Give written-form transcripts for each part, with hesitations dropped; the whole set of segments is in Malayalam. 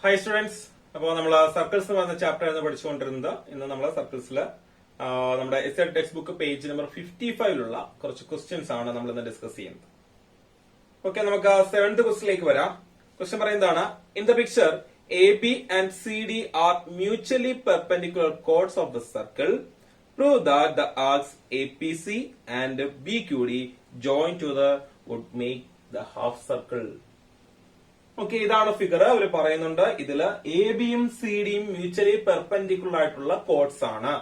Hi students. അപ്പോൾ നമ്മൾ സർക്കിൾസ് എന്ന ചാപ്റ്റർ ആണ് പഠിച്ചുകൊണ്ടിരുന്നത്. ഇന്ന് നമ്മൾ സർക്കിൾസിൽ നമ്മുടെ S text book page number 55 കുറച്ച് ക്വസ്റ്റ്യൻസ് ആണ് നമ്മൾ ഇന്ന് ഡിസ്കസ് ചെയ്യുന്നത്. ഓക്കെ, നമുക്ക് 7th ക്വസ്റ്റ്യനിലേക്ക് വരാം. ക്വസ്റ്റ്യൻ പറയുന്നതാണ്: in the picture A B and C D are mutually perpendicular chords of the circle. Prove that the arcs A P C and B Q D join together would make the half circle. Okay, ഇതാണ് ഫിഗർ. അവർ പറയുന്നുണ്ട് ഇതില് എ ബിയും സി ഡിയും മ്യൂച്വലി പെർപെൻഡിക്കുലർ ആയിട്ടുള്ള കോർഡ്സ് ആണ്.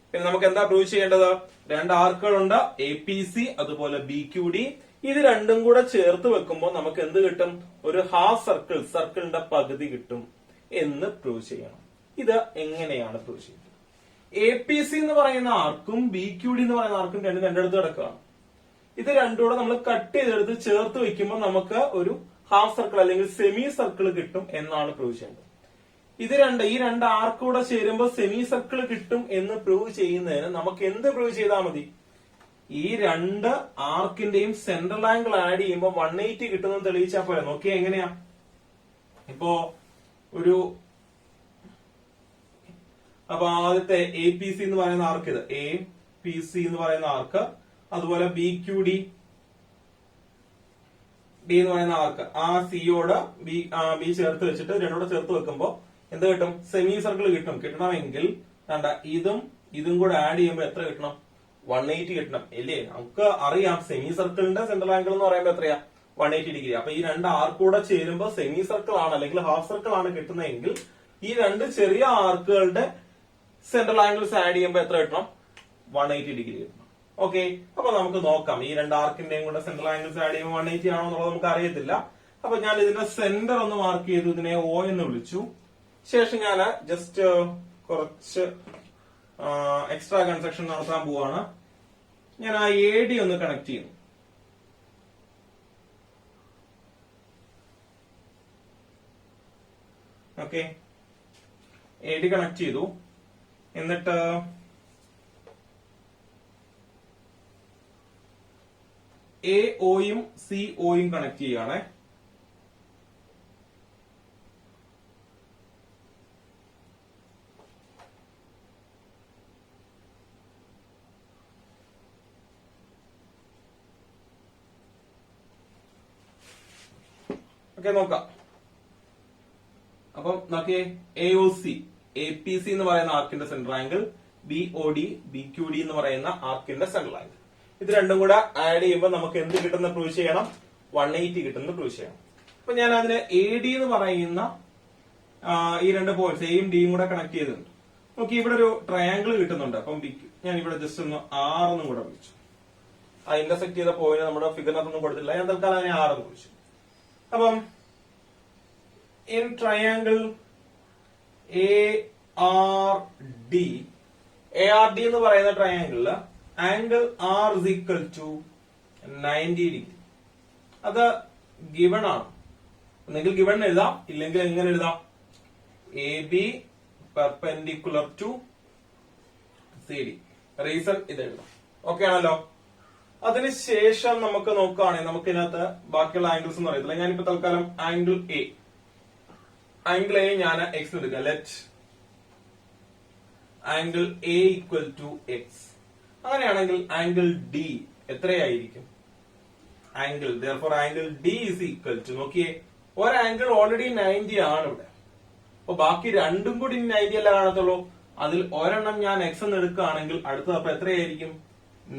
പിന്നെ നമുക്ക് എന്താ പ്രൂവ് ചെയ്യേണ്ടത്? രണ്ട് ആർക്കുകളുണ്ട്, എ പി സി അതുപോലെ ബി ക്യു ഡി. ഇത് രണ്ടും കൂടെ ചേർത്ത് വെക്കുമ്പോൾ നമുക്ക് എന്ത് കിട്ടും? ഒരു ഹാഫ് സർക്കിൾ, സർക്കിളിന്റെ പകുതി കിട്ടും എന്ന് പ്രൂവ് ചെയ്യണം. ഇത് എങ്ങനെയാണ് പ്രൂവ് ചെയ്യുന്നത്? എ പി സി എന്ന് പറയുന്ന ആർക്കും ബി ക്യു ഡി എന്ന് പറയുന്ന ആർക്കും രണ്ടിടത്ത് കിടക്കുകയാണ്. ഇത് രണ്ടും കൂടെ നമ്മൾ കട്ട് ചെയ്തെടുത്ത് ചേർത്ത് വെക്കുമ്പോൾ നമുക്ക് ഒരു ഹാഫ് സർക്കിൾ അല്ലെങ്കിൽ സെമി സർക്കിൾ കിട്ടും എന്നാണ് പ്രൂവ് ചെയ്യേണ്ടത്. ഈ രണ്ട് ആർക്ക് കൂടെ ചേരുമ്പോൾ സെമി സർക്കിൾ കിട്ടും എന്ന് പ്രൂവ് ചെയ്യുന്നതിന് നമുക്ക് എന്ത് പ്രൂവ് ചെയ്താൽ മതി? ഈ രണ്ട് ആർക്കിന്റെയും സെൻട്രൽ ആംഗിൾ ആഡ് ചെയ്യുമ്പോൾ 180 കിട്ടുമെന്ന് തെളിയിച്ചാൽ പോലെ. നോക്കിയാ എങ്ങനെയാ? ഇപ്പോ അപ്പൊ ആദ്യത്തെ എ പി സി എന്ന് പറയുന്ന ആർക്ക്, ഇത് എ പി സി എന്ന് പറയുന്ന ആർക്ക്, അതുപോലെ ബി ക്യു ഡി ഡി എന്ന് പറയുന്ന ആർക്ക്, ആ സിയോട് ബി ചേർത്ത് വെച്ചിട്ട് രണ്ടോടെ ചേർത്ത് വെക്കുമ്പോ എന്ത് കിട്ടും? സെമി സർക്കിൾ കിട്ടും. കിട്ടണമെങ്കിൽ ഇതും കൂടെ ആഡ് ചെയ്യുമ്പോൾ എത്ര കിട്ടണം? 180 കിട്ടണം അല്ലേ? നമുക്ക് അറിയാം സെമി സർക്കിളിന്റെ സെൻട്രൽ ആംഗിൾ എന്ന് പറയുമ്പോൾ എത്രയാ? 180 ഡിഗ്രി. അപ്പൊ ഈ രണ്ട് ആർക്കൂടെ ചേരുമ്പോൾ സെമി സർക്കിൾ ആണ് അല്ലെങ്കിൽ ഹാഫ് സർക്കിൾ ആണ് കിട്ടുന്നതെങ്കിൽ ഈ രണ്ട് ചെറിയ ആർക്കുകളുടെ സെൻട്രൽ ആംഗിൾസ് ആഡ് ചെയ്യുമ്പോൾ എത്ര കിട്ടണം? 180 ഡിഗ്രി കിട്ടണം. ഓക്കെ, അപ്പൊ നമുക്ക് നോക്കാം. ഈ രണ്ട് ആർക്കിന്റെയും കൂടെ സെൻട്രൽ ആംഗിൾസ് ആഡ് ചെയ്യുമ്പോൾ 180 ആണോ എന്നുള്ളത് നമുക്ക് അറിയത്തില്ല. അപ്പൊ ഞാൻ ഇതിന്റെ സെന്റർ ഒന്ന് മാർക്ക് ചെയ്തു, ഇതിനെ ഒ എന്ന് വിളിച്ചു. ശേഷം ഞാൻ ജസ്റ്റ് കുറച്ച് എക്സ്ട്രാ കൺസ്ട്രക്ഷൻ നടത്താൻ പോവാണ്. ഞാൻ ആ എ ഡി ഒന്ന് കണക്ട് ചെയ്യുന്നു. ഓക്കെ, എ ഡി കണക്ട് ചെയ്തു. എന്നിട്ട് എ ഒയും സി ഒയും കണക്ട് ചെയ്യുകയാണേ. ഓക്കെ, നോക്കാം. അപ്പം നോക്കിയേ, A O C, A P C എന്ന് പറയുന്ന ആർക്കിന്റെ central angle, B O D, B Q D എന്ന് പറയുന്ന ആർക്കിന്റെ സെൻട്രൽ ആംഗിൾ. ഇത് രണ്ടും കൂടെ ആഡ് ചെയ്യുമ്പോൾ നമുക്ക് എന്ത് കിട്ടുന്ന പ്രൂവ് ചെയ്യണം? 180 കിട്ടുന്ന പ്രൂവ് ചെയ്യണം. അപ്പൊ ഞാൻ അതിന് എ ഡി എന്ന് പറയുന്ന ഈ രണ്ട് പോയിന്റ്സ് എയും ഡിയും കൂടെ കണക്ട് ചെയ്തിട്ടുണ്ട്. നോക്കി, ഇവിടെ ഒരു ട്രയാംഗിൾ കിട്ടുന്നുണ്ട്. അപ്പം ഞാൻ ഇവിടെ ജസ്റ്റ് ഒന്ന് ആർ എന്നും കൂടെ വിളിച്ചു. ആ ഇന്റർസെക്ട് ചെയ്ത പോയിന്റ് നമ്മുടെ ഫിഗറിനകത്തൊന്നും കൊടുത്തില്ല. ഞാൻ തൽക്കാലം അതിനെ ആർ എന്ന് വിളിച്ചു. അപ്പം in triangle A R D എന്ന് പറയുന്ന ട്രയാംഗിളില് angle R is equal to 90 degree. അത് ഗിവൺ ആണ്. ഒന്നെങ്കിൽ ഗിവൺ എഴുതാം, ഇല്ലെങ്കിൽ എങ്ങനെ എഴുതാം? A B perpendicular to C D. Reason ഇത് എഴുതാം. ഓക്കെ ആണല്ലോ. അതിനുശേഷം നമുക്ക് നോക്കുകയാണെങ്കിൽ നമുക്ക് ഇതിനകത്ത് ബാക്കിയുള്ള ആംഗിൾസ് ഒന്നും അറിയത്തില്ല. ഞാനിപ്പോ തൽക്കാലം ആംഗിൾ എ ഞാൻ എക്സ് എടുക്കാം. Let angle A equal to x. അങ്ങനെയാണെങ്കിൽ ആംഗിൾ ഡി എത്രയായിരിക്കും? Angle D is equal to, നോക്കിയേ, ഒരു ആംഗിൾ ഓൾറെഡി 90 ആണ് ഇവിടെ. അപ്പൊ ബാക്കി രണ്ടും കൂടി 90 അല്ല കാണത്തുള്ളൂ. അതിൽ ഒരെണ്ണം ഞാൻ എക്സ് എന്ന് എടുക്കുകയാണെങ്കിൽ അടുത്തത് അപ്പൊ എത്രയായിരിക്കും?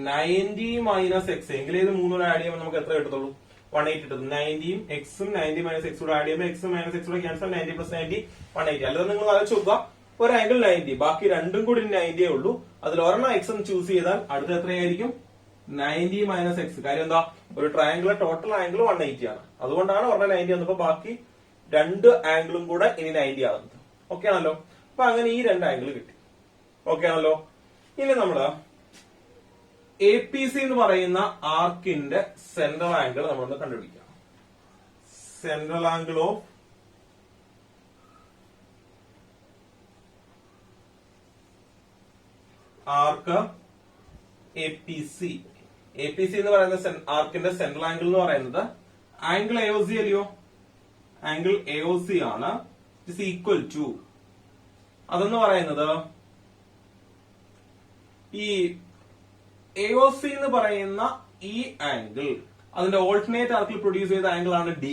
90 മൈനസ് എക്സ്. എങ്കിൽ ഇത് മൂന്നൂടെ ആഡ് ചെയ്യുമ്പോൾ നമുക്ക് എത്ര കിട്ടത്തുള്ളൂ? 180 കിട്ടും. 90യും എക്സും 90 മൈനസ് എക്സ് കൂടെ ആഡ് ചെയ്യുമ്പോൾ എക്സും മൈനസ് എക്സ് കൂടെ ക്യാൻസൽ, 90 പ്ലസ് 90 180. അല്ലാതെ നിങ്ങൾ ആലോചിച്ച് നോക്കുക, ഒരു ആംഗിൾ 90, ബാക്കി രണ്ടും കൂടി 90 ഉള്ളൂ. അതിൽ ഒരെണ്ണം എക്സ് എന്ന് ചൂസ് ചെയ്താൽ അടുത്ത എത്രയായിരിക്കും? 90 മൈനസ് എക്സ്. കാര്യം എന്താ? ഒരു ട്രയാംഗിളിലെ ടോട്ടൽ ആംഗിൾ 180 ആണ്. അതുകൊണ്ടാണ് ഒരെണ്ണം 90 വന്നപ്പോ ബാക്കി രണ്ട് ആംഗിളും കൂടെ ഇനി 90 ആകുന്നത്. ഓക്കെ ആണല്ലോ. അപ്പൊ അങ്ങനെ ഈ രണ്ട് ആംഗിൾ കിട്ടി. ഓക്കെ ആണല്ലോ. ഇനി നമ്മള് എ പി സി എന്ന് പറയുന്ന ആർക്കിന്റെ സെൻട്രൽ ആംഗിൾ നമ്മളൊന്ന് കണ്ടുപിടിക്കാം. Central angle of arc A P C. A P C എന്ന് പറയുന്ന ആർക്കിന്റെ സെൻട്രൽ ആംഗിൾ എന്ന് പറയുന്നത് ആംഗിൾ എ ഒ സി അല്ലയോ? ആംഗിൾ എ ഒ സി ആണ്. ഇസ് ഈക്വൽ ടു, അതെന്ന് പറയുന്നത് ഈ AOC എന്ന് പറയുന്ന ഈ ആംഗിൾ അതിന്റെ ഓൾട്ടർനേറ്റ് ആർക്കിൽ പ്രൊഡ്യൂസ് ചെയ്ത ആംഗിൾ ആണ് ഡി.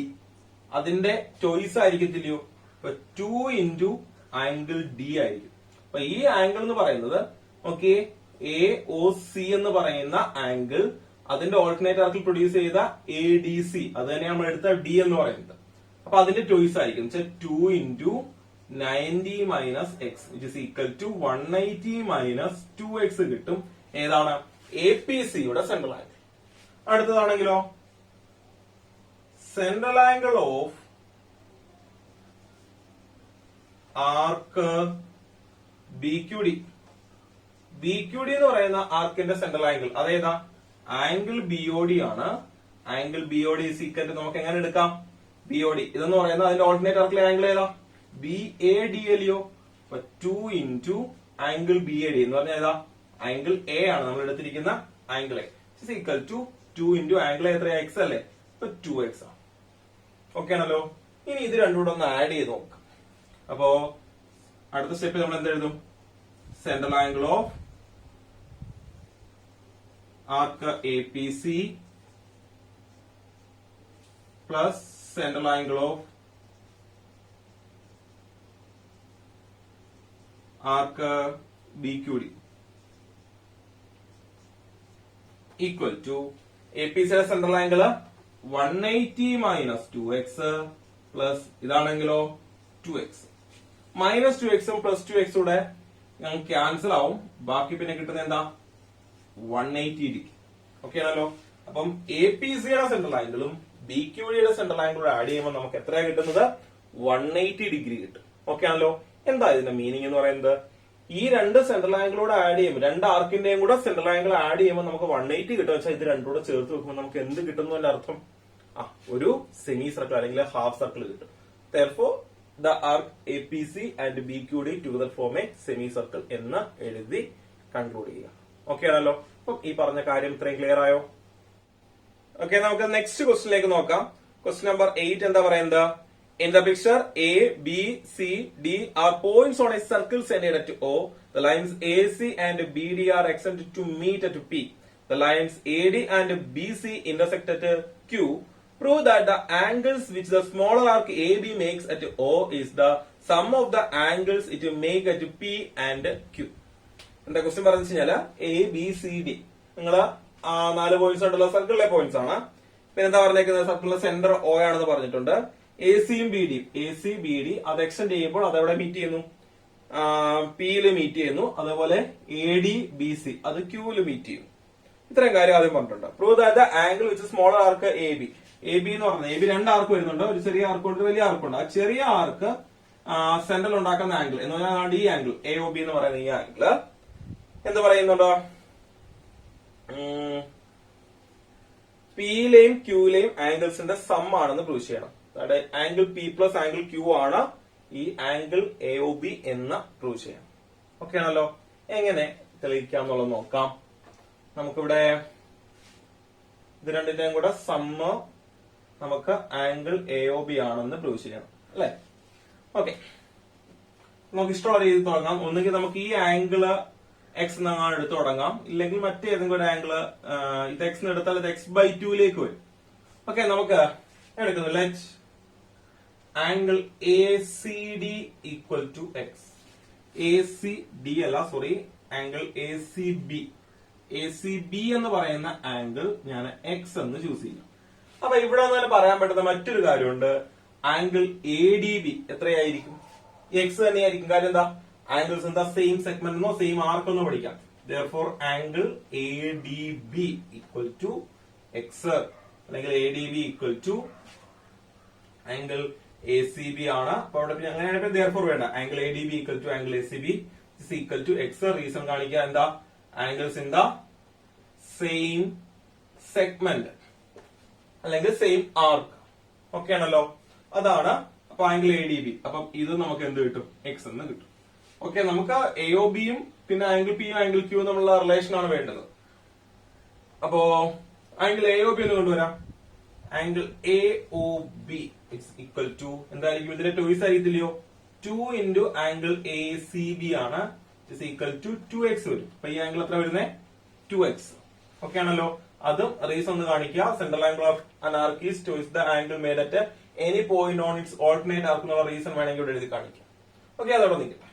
അതിന്റെ ചോയ്സ് ആയിരിക്കത്തില്ലയോ? അപ്പൊ 2 ഇൻറ്റു ആംഗിൾ ഡി ആയിരിക്കും. അപ്പൊ ഈ ആംഗിൾ എന്ന് പറയുന്നത് ഓക്കെ AOC എന്ന് പറയുന്ന ആംഗിൾ അതിന്റെ ഓൾട്ടർനേറ്റ് ആർക്കിൽ പ്രൊഡ്യൂസ് ചെയ്ത ADC അത് തന്നെയാണ് നമ്മൾ എടുത്ത ഡി എന്ന് പറയുന്നത്. അപ്പൊ അതിന്റെ ചോയ്സ് ആയിരിക്കും 2 into 90 minus X which is equal to 180 minus 2x കിട്ടും. ഏതാണ്? APCയുടെ സെൻട്രൽ ആംഗിൾ. അടുത്തതാണെങ്കിലോ central angle of arc BQD. BQD എന്ന് പറയുന്ന ആർക്കിന്റെ സെൻട്രൽ ആംഗിൾ അതേതാ? ആംഗിൾ BOD ആണ്. Angle BOD is equal to നമുക്ക് എങ്ങനെ എടുക്കാം? BOD ഇതെന്ന് പറയുന്നത് അതിന്റെ ഓൾട്ടർനേറ്റ് ആർക്കിലെ ആംഗിൾ ഏതാ? BAD അല്ലയോ? അപ്പൊ 2 ഇൻറ്റു ആംഗിൾ BAD എന്ന് പറഞ്ഞാൽ ഏതാ? ആംഗിൾ A ആണ് നമ്മൾ എടുത്തിരിക്കുന്ന angle A is equal to 2 into angle എത്രയാ? X അല്ലേ? അപ്പൊ 2x ആണ്. ഓക്കെ ആണല്ലോ. ഇനി ഇത് രണ്ടും കൂടെ ഒന്ന് ആഡ് ചെയ്ത് നോക്കാം. അപ്പോ അടുത്ത സ്റ്റെപ്പിൽ നമ്മൾ എന്ത് എഴുതും? Central angle of arc APC plus central angle of arc BQD equal to APCയുടെ central angle 180 minus 2x plus ഇതാണെങ്കിലോ 2x. Minus 2x plus 2x കൂടെ ഞങ്ങൾ ക്യാൻസൽ ആവും. ബാക്കി പിന്നെ കിട്ടുന്നത് എന്താ? 180 ഡിഗ്രി. ഓക്കെ ആണല്ലോ. അപ്പം APCയുടെ സെൻട്രൽ ആംഗിളും BQDയുടെ സെൻട്രൽ ആംഗിളും ആഡ് ചെയ്യുമ്പോൾ നമുക്ക് എത്രയാണ് കിട്ടുന്നത്? 180 ഡിഗ്രി കിട്ടും. ഓക്കെ ആണല്ലോ. എന്താ ഇതിന്റെ മീനിങ് എന്ന് പറയുന്നത്? ഈ രണ്ട് സെൻട്രൽ ആംഗിളോട് ആഡ് ചെയ്യുമ്പോൾ രണ്ട് ആർക്കിന്റെയും കൂടെ സെൻട്രൽ ആംഗിൾ ആഡ് ചെയ്യുമ്പോൾ നമുക്ക് 180 കിട്ടും. വെച്ചാൽ ഇത് രണ്ടും കൂടെ ചേർത്ത് വെക്കുമ്പോൾ നമുക്ക് എന്ത് കിട്ടുന്നു എന്റെ അർത്ഥം? ഒരു സെമി സർക്കിൾ അല്ലെങ്കിൽ ഹാഫ് സർക്കിൾ കിട്ടും. Therefore the arc APC and BQD together form a semicircle എന്ന് എഴുതി കൺക്ലൂഡ് ചെയ്യുക. ഓക്കെ ആണല്ലോ. അപ്പം ഈ പറഞ്ഞ കാര്യം ഇത്രയും ക്ലിയർ ആയോ? ഓക്കെ, നമുക്ക് നെക്സ്റ്റ് ക്വസ്റ്റിനിലേക്ക് നോക്കാം. ക്വസ്റ്റ്യൻ നമ്പർ 8 എന്താ പറയുന്നത്? In the picture, A, B, C, D are points on a circle centered at O. The lines AC and BD are extended to meet at P. The lines AD and BC intersect at Q. Prove that the angles which the smaller arc AB makes at O is the sum of the angles it make at P and Q. എന്താ ക്വസ്റ്റ്യൻ പറഞ്ഞു കഴിഞ്ഞാല് ABCD നിങ്ങള് 4 പോയിന്റ്സ് ഉണ്ടല്ലോ, സർക്കിളിലെ പോയിന്റ്സ് ആണ്. പിന്നെ എന്താ പറഞ്ഞേക്കുന്നത്? സർക്കിളിലെ സെന്റർ O ആണെന്ന് പറഞ്ഞിട്ടുണ്ട്. ACയും BDയും AC BD അത് എക്സ്റ്റെൻഡ് ചെയ്യുമ്പോൾ അത് എവിടെ മീറ്റ് ചെയ്യുന്നു? Pയില് മീറ്റ് ചെയ്യുന്നു. അതേപോലെ AD BC അത് Qയില് മീറ്റ് ചെയ്യുന്നു. ഇത്രയും കാര്യം ആദ്യം പറഞ്ഞിട്ടുണ്ട്. Prove that the angle which smaller arc AB എന്ന് പറഞ്ഞത് AB രണ്ട് ആർക്ക് വരുന്നുണ്ട്. ഒരു ചെറിയ ആർക്കുണ്ട്, വലിയ ആർക്കുണ്ട്. ആ ചെറിയ ആർക്ക് സെന്ററിൽ ഉണ്ടാക്കുന്ന ആംഗിൾ എന്ന് പറഞ്ഞാൽ ഈ ആംഗിൾ AOB എന്ന് പറയുന്ന ഈ ആംഗിൾ എന്ത് പറയുന്നുണ്ടോ? Pയിലെയും Qയിലെയും ആംഗിൾസിന്റെ സം ആണെന്ന് പ്രൂവ് ചെയ്യണം. Angle P plus angle Q ആണ് ഈ ആംഗിൾ AOB എന്ന് പ്രൂവ് ചെയ്യണം. ഓക്കെ ആണല്ലോ. എങ്ങനെ തെളിയിക്കാം എന്നുള്ളത് നോക്കാം. നമുക്കിവിടെ ഇത് രണ്ടിന്റെയും കൂടെ സമ്മ് നമുക്ക് ആംഗിൾ AOB ആണെന്ന് പ്രൂവ് ചെയ്യണം അല്ലെ? ഓക്കെ, നമുക്ക് ഇഷ്ടമുള്ള രീതിയിൽ തുടങ്ങാം. ഒന്നുകിൽ നമുക്ക് ഈ ആംഗിള് X എന്നാണ് എടുത്ത് തുടങ്ങാം, ഇല്ലെങ്കിൽ മറ്റേതെങ്കിലും ഒരു ആംഗിള് ഇത് X എടുത്താൽ ഇത് x/2 വരും. ഓക്കെ, നമുക്ക് എടുക്കുന്നു let angle ACD equal to X. ACD അല്ല, സോറി, ആംഗിൾ ACB എന്ന് പറയുന്ന ആംഗിൾ ഞാൻ X എന്ന് ചൂസ് ചെയ്യും. അപ്പൊ ഇവിടെ നിന്ന് പറയാൻ പറ്റുന്ന മറ്റൊരു കാര്യമുണ്ട്. ആംഗിൾ ADB എത്രയായിരിക്കും? X തന്നെയായിരിക്കും. കാര്യം എന്താ? ആംഗിൾസ് എന്താ? സെയിം സെഗ്മെന്റ് എന്നോ സെയിം ആർക്ക് എന്നോ പഠിക്കാം. Therefore angle ADB equal to X അല്ലെങ്കിൽ ADB equal to angle ACB ആണ്. അപ്പൊ അവിടെ പിന്നെ അങ്ങനെ therefore വേണ്ട. Angle ADB equal to angle ACB is equal to X. Reason കാണിക്കുക എന്താ? Angles in the same segment അല്ലെങ്കിൽ സെയിം ആർക്ക്. ഓക്കെ ആണല്ലോ. അതാണ് അപ്പൊ ആംഗിൾ ADB. അപ്പം ഇത് നമുക്ക് എന്ത് കിട്ടും? X എന്ന് കിട്ടും. ഓക്കെ, നമുക്ക് AOBയും പിന്നെ ആംഗിൾ P ആംഗിൾ Q തമ്മിലുള്ള റിലേഷൻ ആണ് വേണ്ടത്. അപ്പോ ആംഗിൾ AOB എന്ന് കൊണ്ടുവരാം. Angle AOB it's equal to എന്തായിരിക്കും? ഇതിന്റെ ചോയ്സ് ആയിരിക്കില്ലയോ? 2 into angle A C B ആണ് ഇസ് ഈക്വൽ ടു 2x വരും. അപ്പൊ ഈ ആംഗിൾ എത്ര വരുന്നത് 2x. ഓക്കെ ആണല്ലോ. അതും റീസൺ ഒന്ന് കാണിക്കുക. Central angle of an arc is twice the angle made at any point on its alternate arc എന്നുള്ള റീസൺ വേണമെങ്കിൽ ഇവിടെ എഴുതി കാണിക്കാം. ഓക്കെ, അതോടെ നിൽക്കട്ടെ.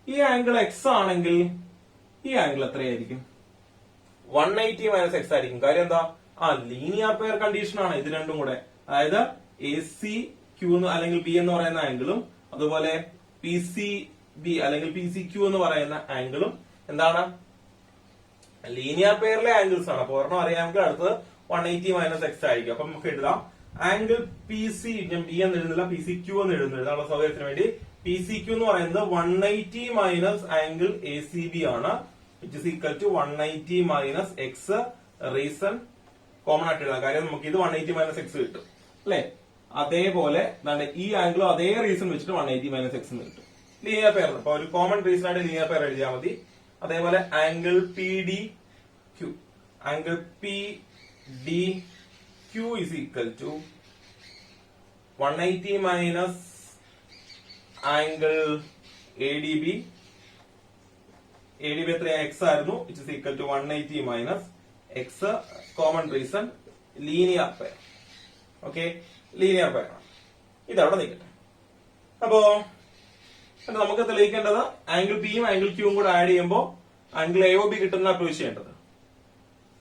ഈ ആംഗിൾ എക്സ് ആണെങ്കിൽ ഈ ആംഗിൾ എത്രയായിരിക്കും? 180 മൈനസ് എക്സ് ആയിരിക്കും. കാര്യം എന്താ? ലീനിയർ പെയർ കണ്ടീഷൻ ആണ് ഇത് രണ്ടും കൂടെ. അതായത് എ സി ക്യൂ അല്ലെങ്കിൽ ബി എന്ന് പറയുന്ന ആംഗിളും അതുപോലെ പി സി ബി അല്ലെങ്കിൽ പി സി ക്യൂ എന്ന് പറയുന്ന ആംഗിളും എന്താണ്? ലീനിയർ പെയറിലെ ആംഗിൾസ് ആണ്. അപ്പൊ ഒരെണ്ണം അറിയാമെങ്കിൽ അടുത്തത് 180 മൈനസ് എക്സ് ആയിരിക്കും. അപ്പൊ നമുക്ക് എഴുതാം ആംഗിൾ പി സി, ഞാൻ ബി എന്ന് എഴുതുന്നില്ല, പി സി ക്യൂ എന്ന് എഴുതുന്നത് എഴുതാനുള്ള സൗകര്യത്തിന് വേണ്ടി. പി സി ക്യൂ എന്ന് പറയുന്നത് 180 minus angle A C B ആണ്, which is equal to 180 minus X. Reason common ആയിട്ട് എഴുതാം, കാര്യം നമുക്ക് ഇത് 180 മൈനസ് എക്സ് കിട്ടും അല്ലെ. അതേപോലെ ഈ ആംഗിളും അതേ റീസൺ വെച്ചിട്ട് 180 മൈനസ് എക്സ് കിട്ടും. ലീനിയർ പെയർ, അപ്പൊ ഒരു കോമൺ റീസൺ ആയിട്ട് ലീനിയർ പെയർ എഴുതിയാൽ മതി. അതേപോലെ angle P D Q, angle P D Q is equal to 180 minus angle A D B. A D B എത്ര എക്സ് ആയിരുന്നു, it is equal to 180 minus x. Common reason linear pair. Okay, linear pair ആണ്. ഇതവിടെ നിൽക്കട്ടെ. അപ്പോ നമുക്ക് തെളിയിക്കേണ്ടത് ആംഗിൾ പിയും ആംഗിൾ ക്യൂവും കൂടെ ആഡ് ചെയ്യുമ്പോൾ ആംഗിൾ എ ഒ ബി കിട്ടുന്ന പ്രൂവ് ചെയ്യേണ്ടത്.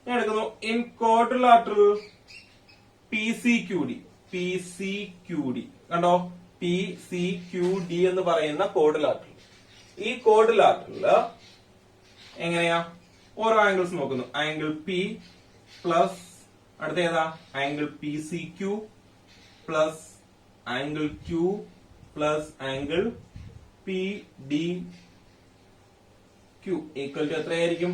ഞാൻ എടുക്കുന്നു in quadrilateral P C Q D. P C Q D കണ്ടോ, പി സി ക്യൂ ഡി എന്ന് പറയുന്ന ക്വാഡ്രിലാറ്ററൽ. ഈ ക്വാഡ്രിലാറ്ററല് എങ്ങനെയാ? ഓരോ ആംഗിൾസ് നോക്കുന്നു. ആംഗിൾ പി പ്ലസ് അടുത്ത ഏതാ? Angle P C Q plus angle Q plus angle P D Q equal to എത്രയായിരിക്കും?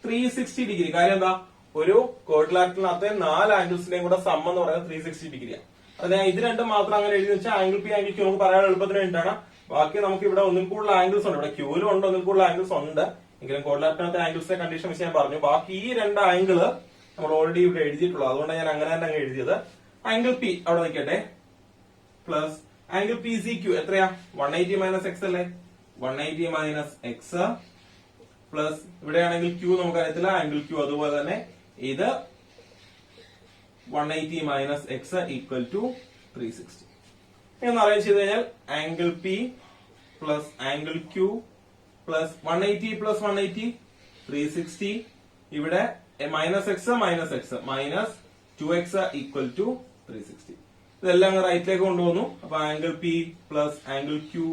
360 ഡിഗ്രി. കാര്യം എന്താ? ഒരു ക്വാഡ്രിലാറ്ററിനകത്തെ 4 ആംഗിൾസിന്റെയും കൂടെ സം എന്ന് പറയുന്നത് 360 ഡിഗ്രിയാണ്. അത് ഞാൻ ഇത് രണ്ടും മാത്രം അങ്ങനെ എഴുതി വെച്ചാൽ ആംഗിൾ പി ആംഗിൾ ക്യൂ നമുക്ക് പറയാൻ എളുപ്പത്തിന് വേണ്ടിയിട്ടാണ്. ബാക്കി നമുക്ക് ഇവിടെ ഒന്നിൽ കൂടുതൽ ആംഗിൾസ് ഉണ്ട്. ഇവിടെ ക്യൂലും ഉണ്ട്, ഒന്നിൽ കൂടുതൽ ആംഗിൾസ് ഉണ്ട്. എങ്കിലും ക്വാഡ്രിലാറ്ററിനകത്തെ ആംഗിൾസിന്റെ കണ്ടീഷൻ വെച്ച് ഞാൻ പറഞ്ഞു. ബാക്കി ഈ 2 ആംഗിള് നമ്മൾ ഓൾറെഡി ഇവിടെ എഴുതിയിട്ടുള്ളത്, അതുകൊണ്ടാണ് ഞാൻ അങ്ങനെ തന്നെ അങ്ങ് എഴുതിയത്. ആംഗിൾ പി അവിടെ നിൽക്കട്ടെ plus angle P C Q എത്രയാ? 180 മൈനസ് എക്സ് അല്ലേ? 180 മൈനസ് എക്സ് പ്ലസ് ഇവിടെയാണെങ്കിൽ ക്യൂ നമുക്കറിയത്തില്ല, ആംഗിൾ ക്യൂ അതുപോലെ തന്നെ ഇത് 180 മൈനസ് എക്സ് ഈക്വൽ ടു 360. എന്ന് അറേഞ്ച് ചെയ്ത് കഴിഞ്ഞാൽ angle P plus angle Q plus 180 plus 180 360. ഇവിടെ minus x minus 2x equal to 360. ഇതെല്ലാം റൈറ്റിലേക്ക് കൊണ്ടുവന്നു. അപ്പൊ angle P plus angle Q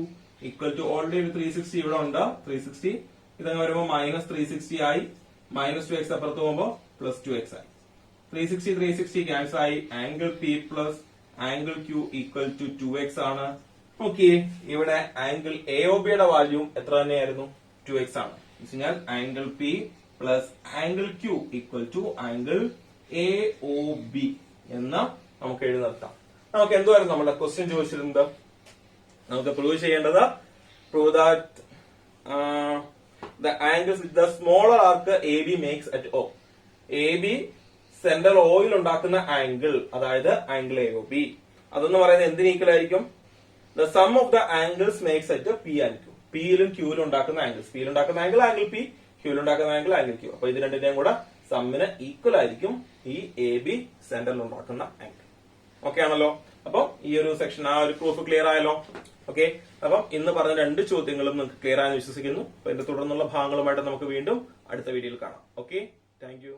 equal to already 360 ഇവിടെ ഉണ്ട്. 360 ഇതങ്ങ് വരുമ്പോൾ മൈനസ് 360 ആയി. മൈനസ് 2x അപ്പുറത്ത് പോകുമ്പോൾ പ്ലസ് 2x ആയി. 360 ക്യാൻസൽ ആയി. Angle P plus angle Q equal to 2x ആണ്. ഓക്കെ, ഇവിടെ ആംഗിൾ എ ഒ ബിയുടെ വാല്യൂ എത്ര തന്നെയായിരുന്നു? 2x ആണ്. എന്ന് വെച്ചാൽ angle P plus angle Q equal to angle A O B എന്ന് നമുക്ക് എഴുതി നിർത്താം. നമുക്ക് എന്തുവായിരുന്നു നമ്മുടെ ക്വസ്റ്റ്യൻ ചോദിച്ചിരുന്നത്? നമുക്ക് പ്രൂവ് ചെയ്യേണ്ടത് prove that the angles with the smaller arc AB makes at O. AB centre oil ഉണ്ടാക്കുന്ന ആംഗിൾ, അതായത് ആംഗിൾ എ ഒ ബി, അതെന്ന് പറയുന്നത് എന്തിന് ഈക്വൽ ആയിരിക്കും? The sum of the angles makes at P and Q. പിയിലും ക്യൂയിലും ഉണ്ടാക്കുന്ന ആംഗിൾസ്, പിയിൽ ഉണ്ടാക്കുന്ന ആംഗിൾ ആംഗിൾ പി, ക്യൂയിൽ ഉണ്ടാക്കുന്ന ആംഗിൾ ആംഗിൾ ക്യൂ. അപ്പൊ ഇത് രണ്ടിന്റെയും കൂടെ സമ്മിന് ഈക്വൽ ആയിരിക്കും ഈ എ ബി സെന്ററിൽ ഉണ്ടാക്കുന്ന ആംഗിൾ. ഓക്കെ ആണല്ലോ. അപ്പൊ ഈ ഒരു സെക്ഷൻ, ആ ഒരു പ്രൂഫ് ക്ലിയർ ആയല്ലോ. ഓക്കെ, അപ്പം ഇന്ന് പറഞ്ഞ 2 ചോദ്യങ്ങളും നിങ്ങൾക്ക് ക്ലിയർ ആയെന്ന് വിശ്വസിക്കുന്നു. അപ്പൊ ഇതിന്റെ തുടർന്നുള്ള ഭാഗങ്ങളുമായിട്ട് നമുക്ക് വീണ്ടും അടുത്ത വീഡിയോയിൽ കാണാം. Okay, thank you.